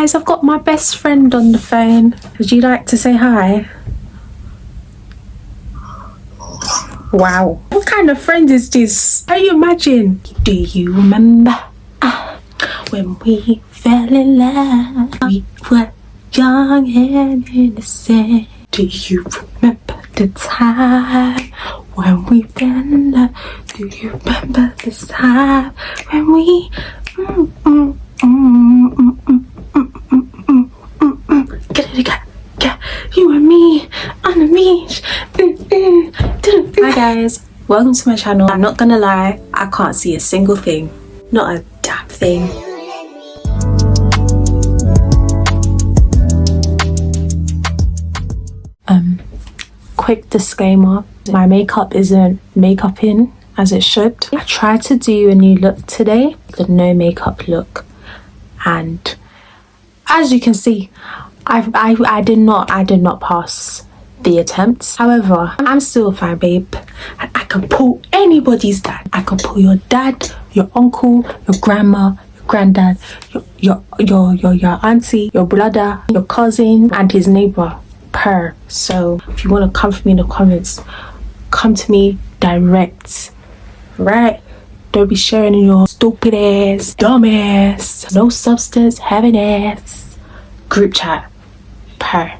Guys, I've got my best friend on the phone. Would you like to say hi? Wow. What kind of friend is this? Can you imagine? Do you remember when we fell in love? We were young and innocent. Do you remember the time when we fell in love? Do you remember this time when we you and me on the beach. Hi guys, welcome to my channel. I'm not gonna lie, I can't see a single thing, not a damn thing. Quick disclaimer, my makeup isn't makeup-in as it should. I tried to do a new look today, the no makeup look, and as you can see, I did not pass the attempt. However, I'm still a fine babe, and I can pull anybody's dad. I can pull your dad, your uncle, your grandma, your granddad, your auntie, your brother, your cousin, and his neighbor. So if you want to come for me in the comments, come to me direct, right? Don't be sharing in your stupid ass, dumb ass, no substance having ass group chat. I'm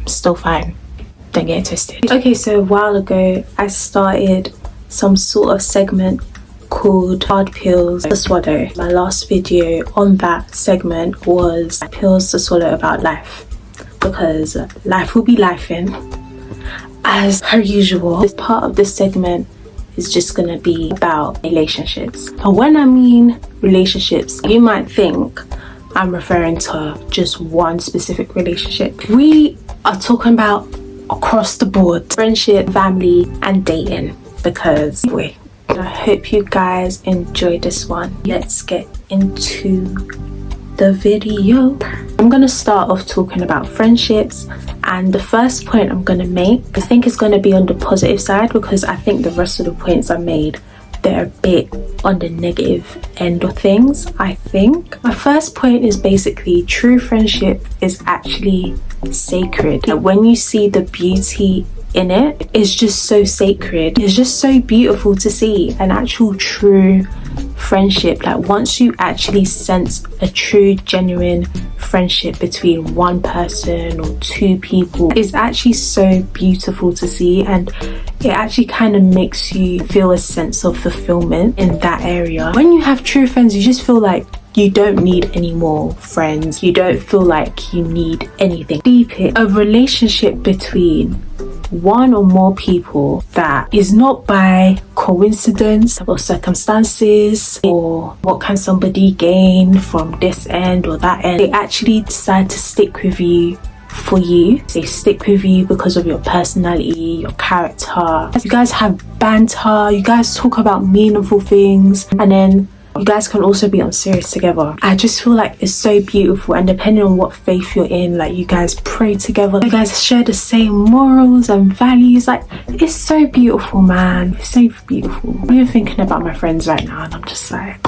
still fine, don't get it twisted. Okay, so a while ago I started some sort of segment called hard pills to swallow. My last video on that segment was pills to swallow about life, because life will be lifing as per usual. This part of this segment is just gonna be about relationships. And when I mean relationships, you might think I'm referring to just one specific relationship. We are talking about across the board, friendship, family, and dating, because I hope you guys enjoy this one. Let's get into the video. I'm gonna start off talking about friendships, and the first point I'm gonna make, I think it's gonna be on the positive side, because I think the rest of the points I made, they're a bit on the negative end of things. I think my first point is basically true friendship is actually sacred. Like, when you see the beauty in it, it's just so sacred. It's just so beautiful to see an actual true friendship. Like, once you actually sense a true genuine friendship between one person or two people, it's actually so beautiful to see, and it actually kind of makes you feel a sense of fulfillment in that area. When you have true friends, you just feel like you don't need any more friends. You don't feel like you need anything. Deep it, a relationship between one or more people that is not by coincidence or circumstances, or what can somebody gain from this end or that end. They actually decide to stick with you for you. They stick with you because of your personality, your character. You guys have banter, you guys talk about meaningful things, and then you guys can also be on serious together. I just feel like it's so beautiful, and depending on what faith you're in, like, you guys pray together, you guys share the same morals and values. Like, it's so beautiful, man. It's so beautiful. I'm even thinking about my friends right now, and I'm just like,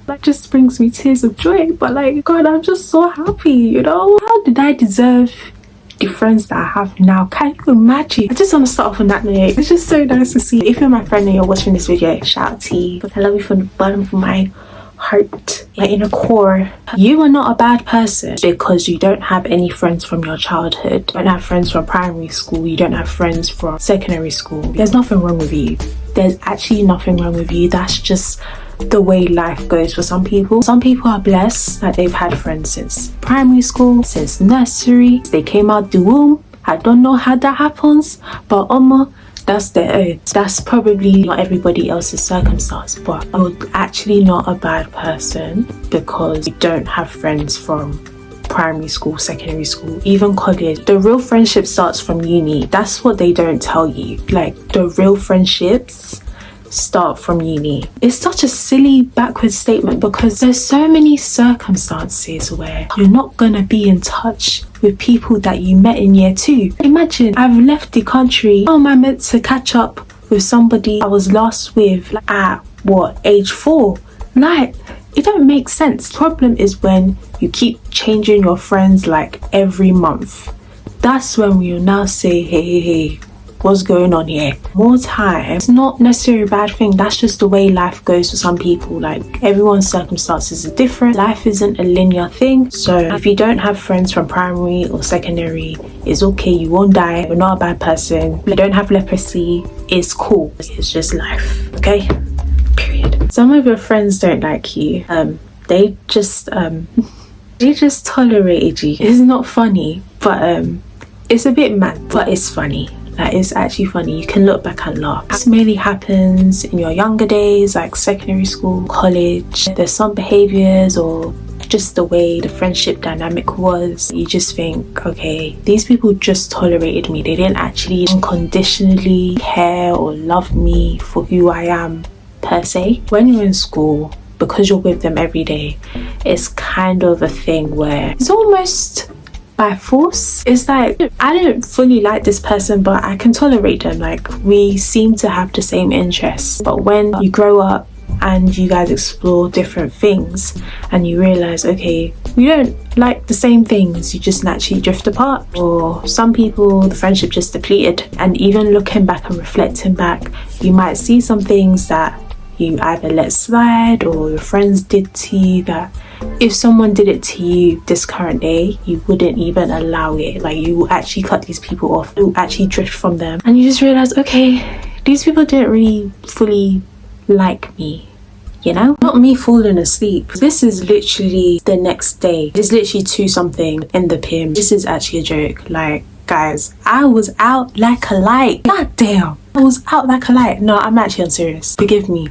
that just brings me tears of joy. But like, God, I'm just so happy, you know? How did I deserve the friends that I have now? Can you imagine? I just want to start off on that note. It's just so nice to see. If you're my friend and you're watching this video, shout out to you. I love you from the bottom of my heart, my inner core. You are not a bad person because you don't have any friends from your childhood. You don't have friends from primary school. You don't have friends from secondary school. There's nothing wrong with you. There's actually nothing wrong with you. That's just the way life goes for some people. Some people are blessed that they've had friends since primary school, since nursery, they came out the womb. I don't know how that happens, but that's their own. That's probably not everybody else's circumstance, but you're actually not a bad person because you don't have friends from primary school, secondary school, even college. The real friendship starts from uni. That's what they don't tell you. Like, the real friendships start from uni. It's such a silly backward statement, because there's so many circumstances where you're not gonna be in touch with people that you met in year 2. Imagine, I've left the country. How am I meant to catch up with somebody I was last with at age 4? Like, It don't make sense. Problem is when you keep changing your friends like every month. That's when we'll now say, hey, what's going on here? More time. It's not necessarily a bad thing. That's just the way life goes for some people. Like, everyone's circumstances are different. Life isn't a linear thing. So if you don't have friends from primary or secondary, it's okay. You won't die. You're not a bad person. You don't have leprosy. It's cool. It's just life. Okay? Period. Some of your friends don't like you. They just tolerated you. It's not funny, but it's a bit mad, but it's funny. Like, it's actually funny. You can look back and laugh. This mainly happens in your younger days, like secondary school, college. There's some behaviors or just the way the friendship dynamic was. You just think, okay, these people just tolerated me. They didn't actually unconditionally care or love me for who I am per se. When you're in school, because you're with them every day, it's kind of a thing where it's almost by force. It's like, I don't fully like this person, but I can tolerate them. Like, we seem to have the same interests. But when you grow up and you guys explore different things and you realize, okay, we don't like the same things, you just naturally drift apart. Or some people, the friendship just depleted. And even looking back and reflecting back, you might see some things that you either let slide or your friends did to you that if someone did it to you this current day, you wouldn't even allow it. Like, you will actually cut these people off. You will actually drift from them. And you just realize, okay, these people didn't really fully like me, you know? Not me falling asleep. This is literally the next day. It's literally 2 something in the PM. This is actually a joke. Like, guys, I was out like a light. God damn. I was out like a light. No, I'm actually unserious. Forgive me.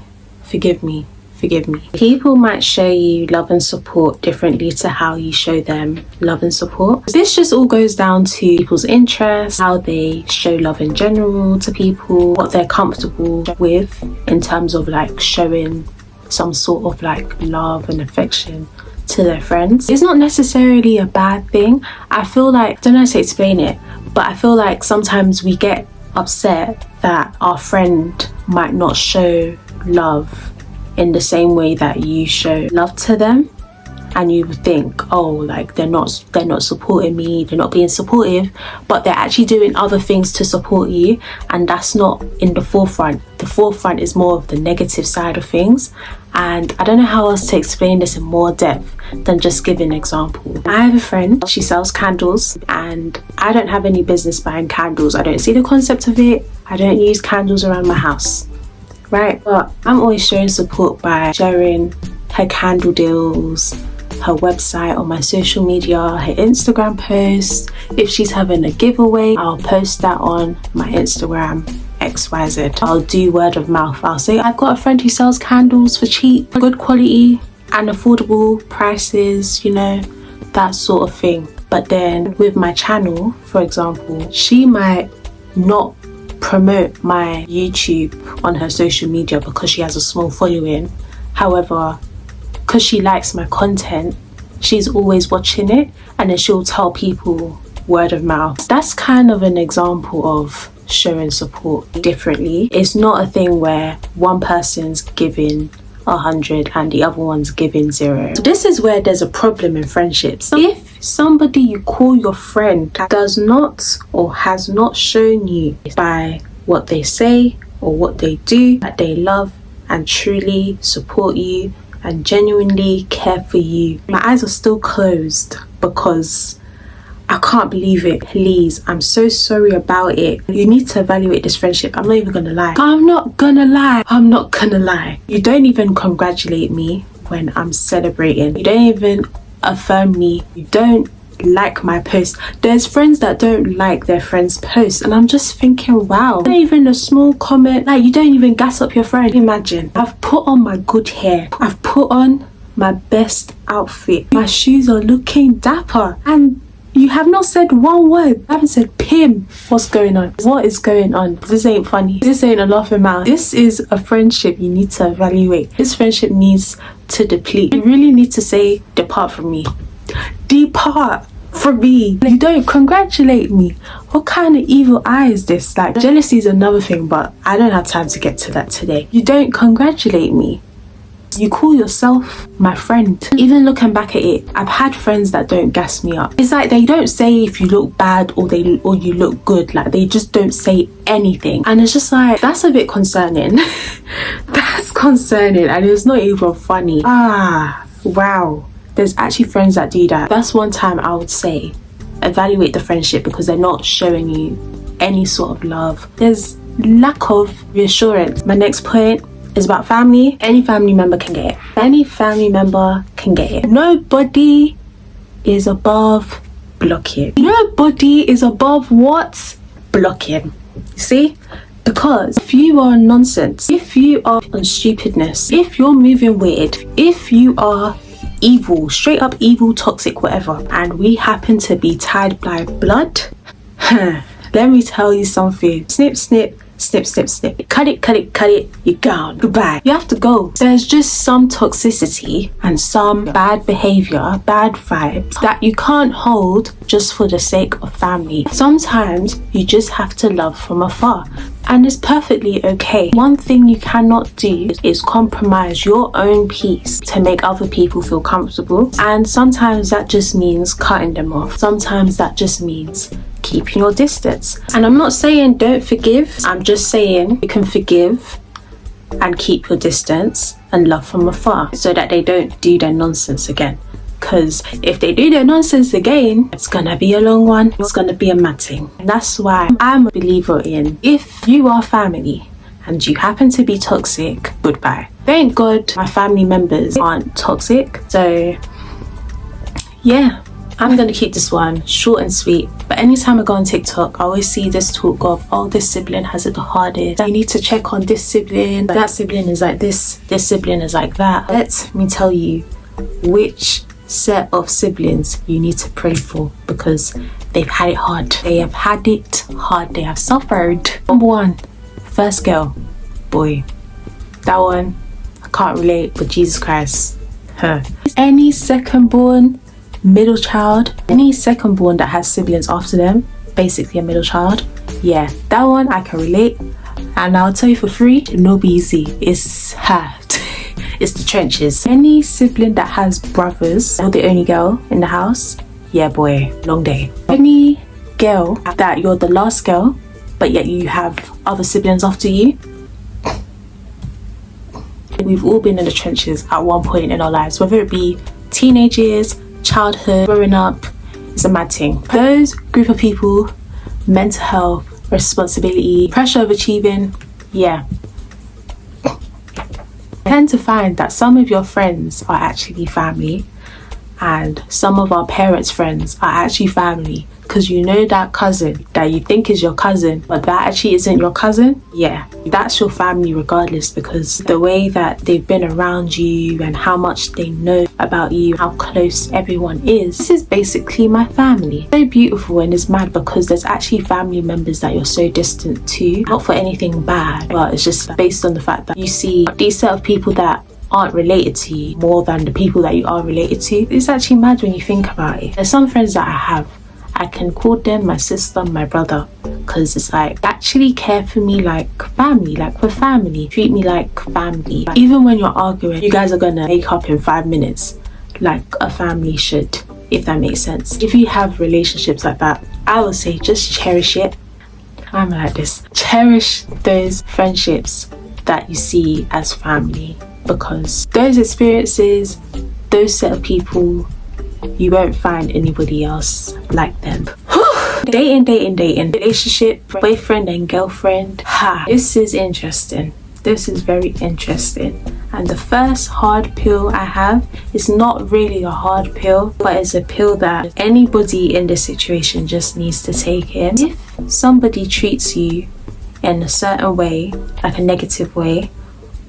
People might show you love and support differently to how you show them love and support. This just all goes down to people's interests, how they show love in general to people, what they're comfortable with in terms of like showing some sort of like love and affection to their friends. It's not necessarily a bad thing. I feel like, I don't know how to explain it, but I feel like sometimes we get upset that our friend might not show love in the same way that you show love to them, and you think, oh, like they're not supporting me, they're not being supportive, but they're actually doing other things to support you, and that's not in the forefront. The forefront is more of the negative side of things. And I don't know how else to explain this in more depth than just giving an example. I have a friend, she sells candles, and I don't have any business buying candles. I don't see the concept of it. I don't use candles around my house, right? But I'm always showing support by sharing her candle deals, her website on my social media, her Instagram posts. If she's having a giveaway, I'll post that on my Instagram, XYZ. I'll do word of mouth. I'll say, I've got a friend who sells candles for cheap, good quality and affordable prices, you know, that sort of thing. But then with my channel, for example, she might not promote my YouTube on her social media because she has a small following. However, because she likes my content, she's always watching it, and then she'll tell people word of mouth. That's kind of an example of showing support differently. It's not a thing where one person's giving 100 and the other one's giving 0. This is where there's a problem in friendships. If somebody you call your friend does not or has not shown you by what they say or what they do that they love and truly support you and genuinely care for you, my eyes are still closed because I can't believe it. Please, I'm so sorry about it. You need to evaluate this friendship. I'm not even gonna lie. I'm not gonna lie. You don't even congratulate me when I'm celebrating. You don't even affirm me. You don't like my post. There's friends that don't like their friends' posts, and I'm just thinking, wow, not even a small comment. Like, you don't even gas up your friend. Imagine, I've put on my good hair, I've put on my best outfit, my shoes are looking dapper, and you have not said one word. I haven't said Pim. What's going on? What is going on? This ain't funny. This ain't a laughing matter. This is a friendship you need to evaluate. This friendship needs to deplete. You really need to say, depart from me. Depart from me. You don't congratulate me. What kind of evil eye is this? Like, jealousy is another thing, but I don't have time to get to that today. You don't congratulate me. because you call yourself my friend. Even looking back at it, I've had friends that don't gas me up. It's like they don't say if you look bad or you look good. Like, they just don't say anything, and it's just like, that's a bit concerning. That's concerning, and it's not even funny. Wow, there's actually friends that do that. That's one time I would say evaluate the friendship, because they're not showing you any sort of love. There's lack of reassurance. My next point is about family. Any family member can get it. Any family member can get it. Nobody is above blocking. Nobody is above what? Blocking. You see? Because if you are nonsense, if you are on stupidness, if you're moving weird, if you are evil, straight up evil, toxic, whatever, and we happen to be tied by blood, let me tell you something. Snip, snip, snip, snip, snip. Cut it, you're gone. Goodbye. You have to go. There's just some toxicity and some bad behavior, bad vibes that you can't hold just for the sake of family. Sometimes you just have to love from afar, and it's perfectly okay. One thing you cannot do is compromise your own peace to make other people feel comfortable, and sometimes that just means cutting them off. Sometimes that just means keeping your distance. And I'm not saying don't forgive, I'm just saying you can forgive and keep your distance and love from afar, so that they don't do their nonsense again. Because if they do their nonsense again, it's gonna be a long one. It's gonna be a matting. And that's why I'm a believer in, if you are family and you happen to be toxic, goodbye. Thank God my family members aren't toxic. So yeah, I'm gonna keep this one short and sweet. But anytime I go on TikTok, I always see this talk of, oh, this sibling has it the hardest. You need to check on this sibling. That sibling is like this sibling is like that. Let me tell you which set of siblings you need to pray for, because they've had it hard. They have had it hard. They have suffered. Number one, first girl, boy. That one, I can't relate, but Jesus Christ, her. Any second born, middle child, any second born that has siblings after them, basically a middle child, yeah, that one I can relate. And I'll tell you for free, no be easy. It's hard. It's the trenches. Any sibling that has brothers, you're the only girl in the house, yeah boy, long day. Any girl that you're the last girl, but yet you have other siblings after you, we've all been in the trenches at one point in our lives, whether it be teenage years, childhood, growing up. It's a mad thing. Those group of people, mental health, responsibility, pressure of achieving, yeah. I tend to find that some of your friends are actually family, and some of our parents' friends are actually family, because you know that cousin that you think is your cousin, but that actually isn't your cousin. Yeah, that's your family regardless, because the way that they've been around you and how much they know about you, how close everyone is. This is basically my family. So beautiful, and it's mad because there's actually family members that you're so distant to, not for anything bad, but it's just based on the fact that you see these set of people that aren't related to you more than the people that you are related to. It's actually mad when you think about it. There's some friends that I can call them my sister, my brother, because it's like, they actually care for me like family, like we're family, treat me like family. Like, even when you're arguing, you guys are gonna make up in 5 minutes, like a family should, if that makes sense. If you have relationships like that, I would say just cherish it. I'm like this. Cherish those friendships that you see as family, because those experiences, those set of people, you won't find anybody else like them. Dating. Relationship, boyfriend and girlfriend. This is interesting. This is very interesting. And the first hard pill I have is not really a hard pill, but it's a pill that anybody in this situation just needs to take in. If somebody treats you in a certain way, like a negative way,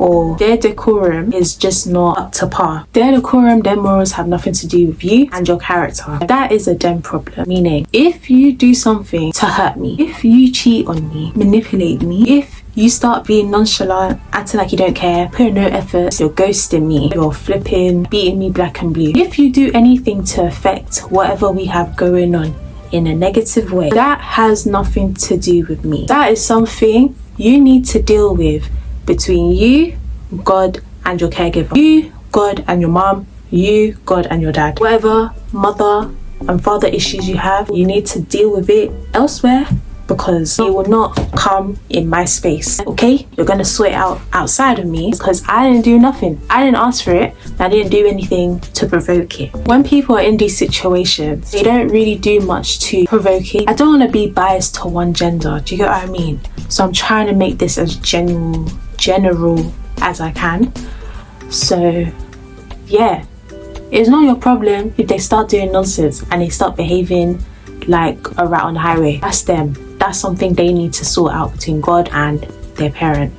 or their decorum is just not up to par, their decorum, their morals have nothing to do with you and your character, that is a them problem. Meaning, if you do something to hurt me, if you cheat on me, manipulate me, if you start being nonchalant, acting like you don't care, putting no effort, you're ghosting me, you're flipping, beating me black and blue, if you do anything to affect whatever we have going on in a negative way, that has nothing to do with me. That is something you need to deal with between you, God, and your caregiver. You, God, and your mom. You, God, and your dad. Whatever mother and father issues you have, you need to deal with it elsewhere, because it will not come in my space. Okay, you're gonna sort it out outside of me, because I didn't do nothing. I didn't ask for it. I didn't do anything to provoke it. When people are in these situations, they don't really do much to provoke it. I don't want to be biased to one gender, do you get what I mean? So I'm trying to make this as general as I can. So yeah, it's not your problem if they start doing nonsense and they start behaving like a rat on the highway. That's them. That's something they need to sort out between God and their parent.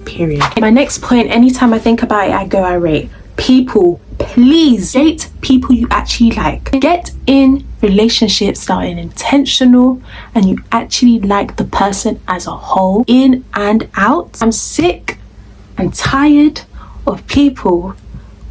Period. My next point, anytime I think about it, I go irate. People, please date people you actually like. Get in relationships that are intentional and you actually like the person as a whole, in and out. I'm sick and tired of people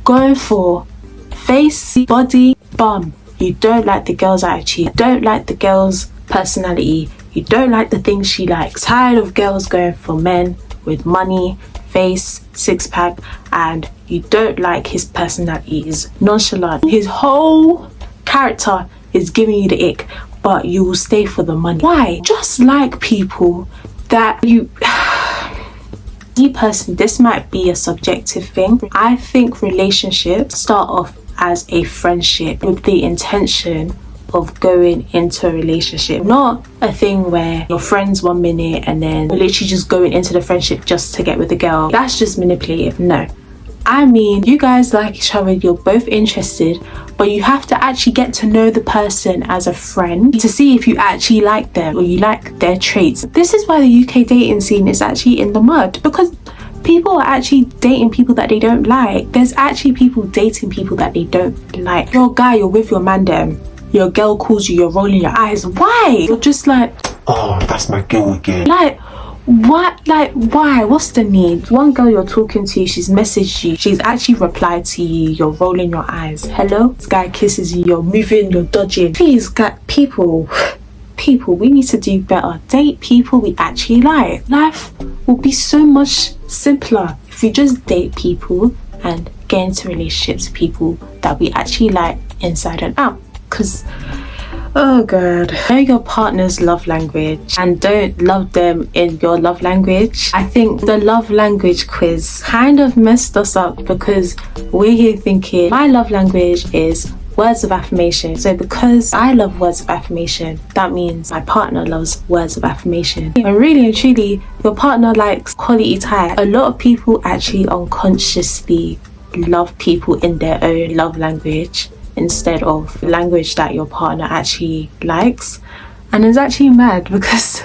going for face, body, bum. You don't like the girl's attitude, you don't like the girl's personality, you don't like the things she likes. Tired of girls going for men with money, face, six-pack, and you don't like his personality. He's nonchalant. His whole character is giving you the ick, but you will stay for the money. Why? Just like people that you... Me personally, this might be a subjective thing. I think relationships start off as a friendship with the intention of going into a relationship, not a thing where you're friends 1 minute and then you're literally just going into the friendship just to get with the girl. That's just manipulative. No, I mean, you guys like each other, you're both interested, but you have to actually get to know the person as a friend to see if you actually like them or you like their traits. This is why the UK dating scene is actually in the mud, because people are actually dating people that they don't like. There's actually people dating people that they don't like. You're a guy, you're with your man them, your girl calls you, you're rolling your eyes. Why? You're just like, oh, that's my girl again. Like, what? Like, why? What's the need? One girl you're talking to, she's messaged you, she's actually replied to you, you're rolling your eyes. Hello? This guy kisses you, you're moving, you're dodging. Please, people, we need to do better. Date people we actually like. Life will be so much simpler if we just date people and get into relationships with people that we actually like inside and out. Because, oh god, know your partner's love language and don't love them in your love language. I think the love language quiz kind of messed us up, because we're here thinking my love language is words of affirmation. So because I love words of affirmation, that means my partner loves words of affirmation. And really and truly, your partner likes quality time. A lot of people actually unconsciously love people in their own love language instead of language that your partner actually likes. And it's actually mad, because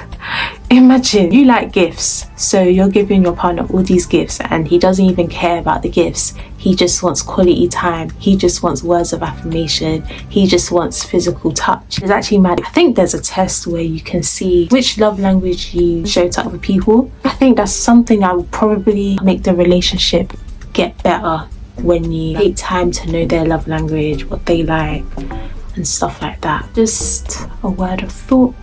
imagine you like gifts, so you're giving your partner all these gifts and he doesn't even care about the gifts. He just wants quality time, he just wants words of affirmation, he just wants physical touch. It's actually mad. I think there's a test where you can see which love language you show to other people. I think that's something that will probably make the relationship get better, when you take time to know their love language, what they like and stuff like that. Just a word of thought.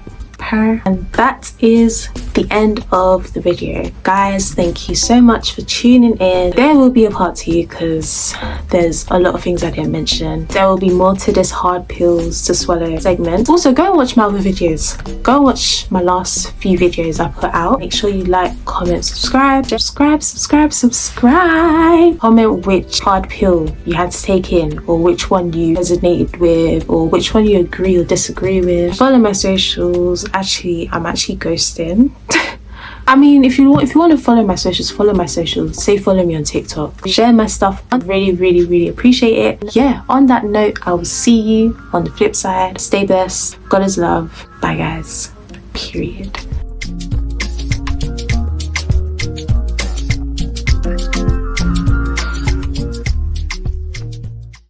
And that is the end of the video, guys. Thank you so much for tuning in. There will be a part 2 because there's a lot of things I didn't mention. There will be more to this hard pills to swallow segment. Also, go and watch my other videos. Go and watch my last few videos I put out. Make sure you like, comment, subscribe. Comment which hard pill you had to take in, or which one you resonated with, or which one you agree or disagree with. Follow my socials. Actually, I'm actually ghosting. I mean, if you want to follow my socials, follow my socials. Say follow me on TikTok. Share my stuff. I really appreciate it. Yeah, on that note, I will see you on the flip side. Stay blessed. God is love. Bye, guys. Period.